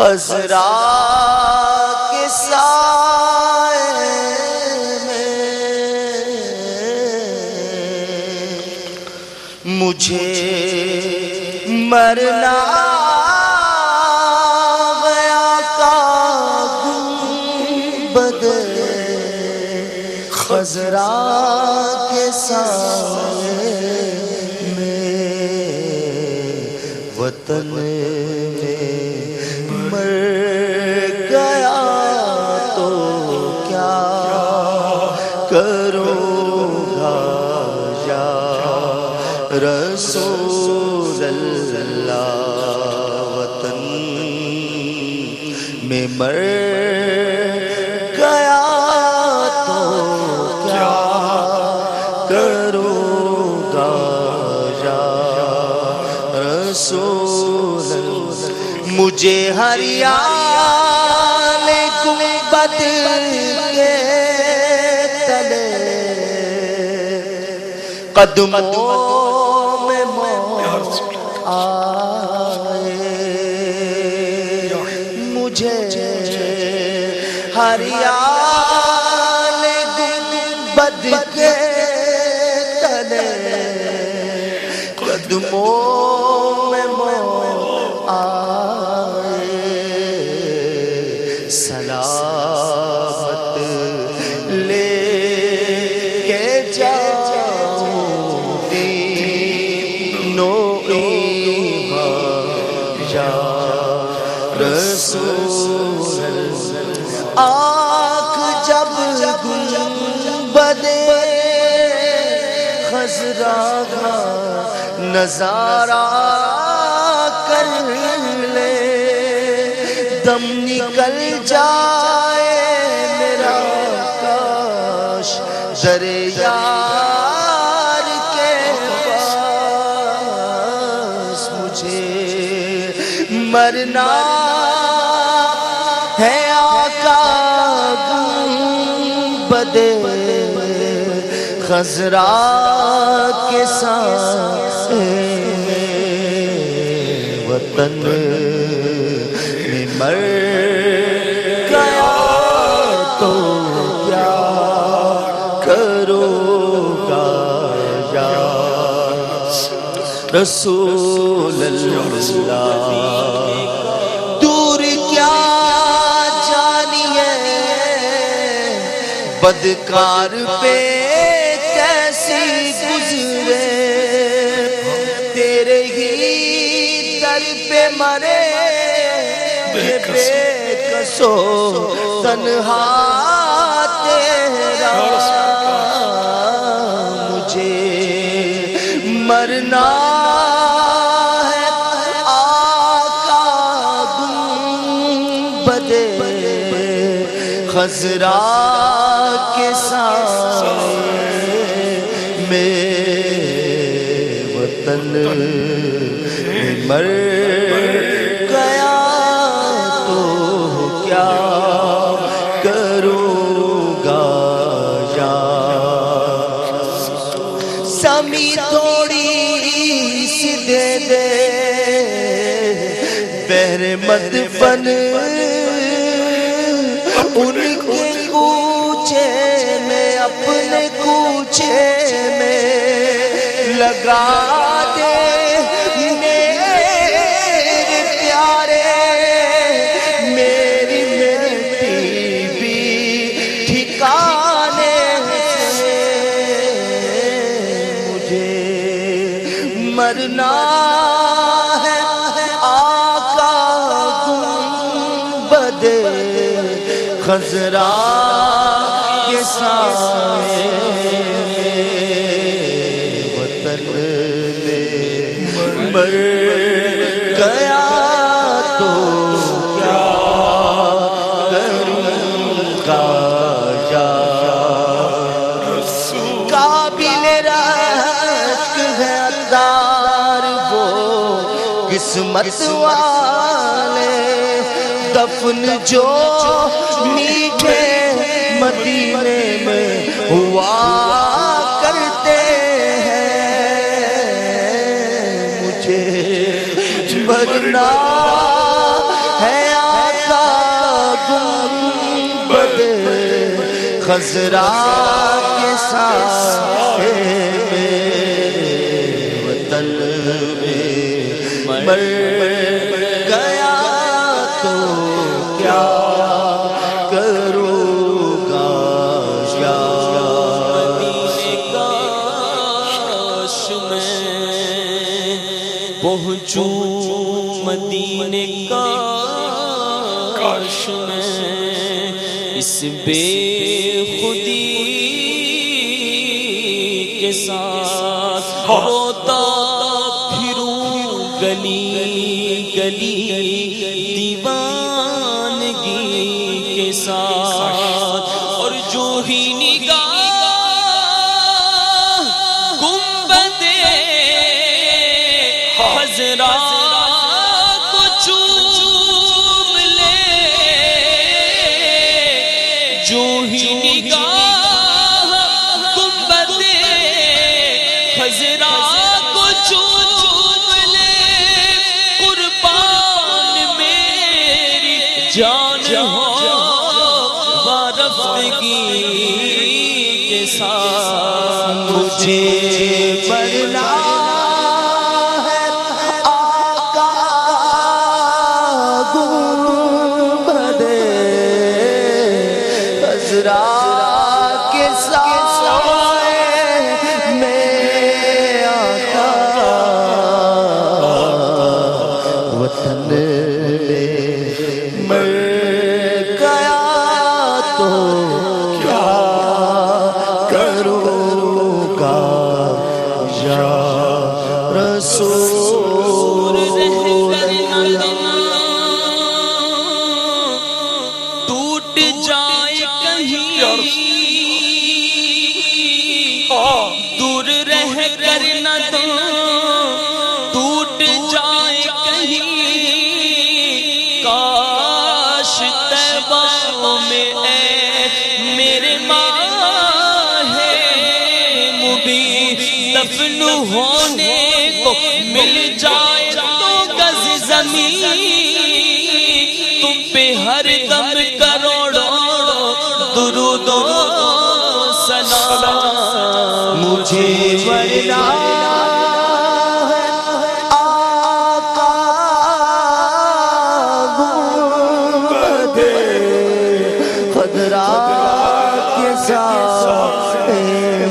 خضرا کے سائے میں مجھے مرنا گیا کا گنبد خضرا کے سائے میں وطن مر گیا تو کیا کروں گا یا رسول اللہ، وطن میں مر گیا تو کیا کروں گا یا رسول اللہ۔ مجھے ہریال گنبد کے تلے قدموں میں موت آئے، مجھے ہریال گنبد کے تلے قدموں میں موت آئے، سلامت لے کے جاؤں دینوں ایمان یا رسول اللہ۔ آنکھ جب گنبد خضرا کا نظارہ کر لے، دم نکل جائے میرا کاش در یار کے پاس، مجھے مرنا ہے آقا گنبد خضرا کے سائے میں، وطن میں مر گیا تو کیا کروں گا یا رسول اللہ۔ دور کیا جانیے بدکار پہ کیسی گزرے، تیرے ہی در پہ مرے بے کسو تنہا تیرا، مجھے مرنا ہے آقا گنبد خضرا کے سائے میں، وطن میں مر گیا تو کیا کروں گا یا سمی تھوڑی سی دے دے بہر مت بن ان کے کوچے میں اپنے کوچے میں لگا دے میرے پیارے، میری ملتی بھی ٹھکانے سے، مجھے مرنا ہے آقا گنبد خضرا کے سائے میں، وطن میں مر گیا تو کیا کروں گا یا قابل رشک ہے عطار وہ قسمت والے، دفن جو میٹھے مدینے میں ہوا کرتے ہیں، مجھے مرنا ہے خضرا کے سائے میں وطن میں مر گیا تو کیا کروں گا یا مدینے کاش میں پہنچوں مدینے کاش میں اس بے خودی کے ساتھ روتا پھروں گلی گلی دیوانگی کے ساتھ اور جو ہی نگاہ گنبد خضرا کو چوم لے جو ہی نگاہ گنبد خضرا کو چوم لے قربان میری جان ہو وارفتگی کے ساتھ مجھے بڑھنا ہے آقا گنبد خضرا کے سائے میں آقا وطن میں مر گیا تو کیا کروں گا یا رسول ٹوٹ جائے کہیں دور رہ کر نہ ٹوٹ جائے کہیں کاش طیبہ میں اے میرے ماہ مبین دفن ہونے کو مل جائے تو گز زمین تم پہ ہر دم کروڑوں درود و سلام مجھے ورنہ ہے آقا گنبد خضرا کے سائے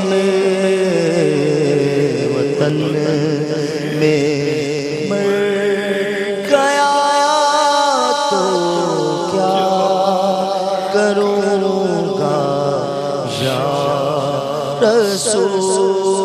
میں وطن میں مر گیا تو کیا کروں گا یا رسول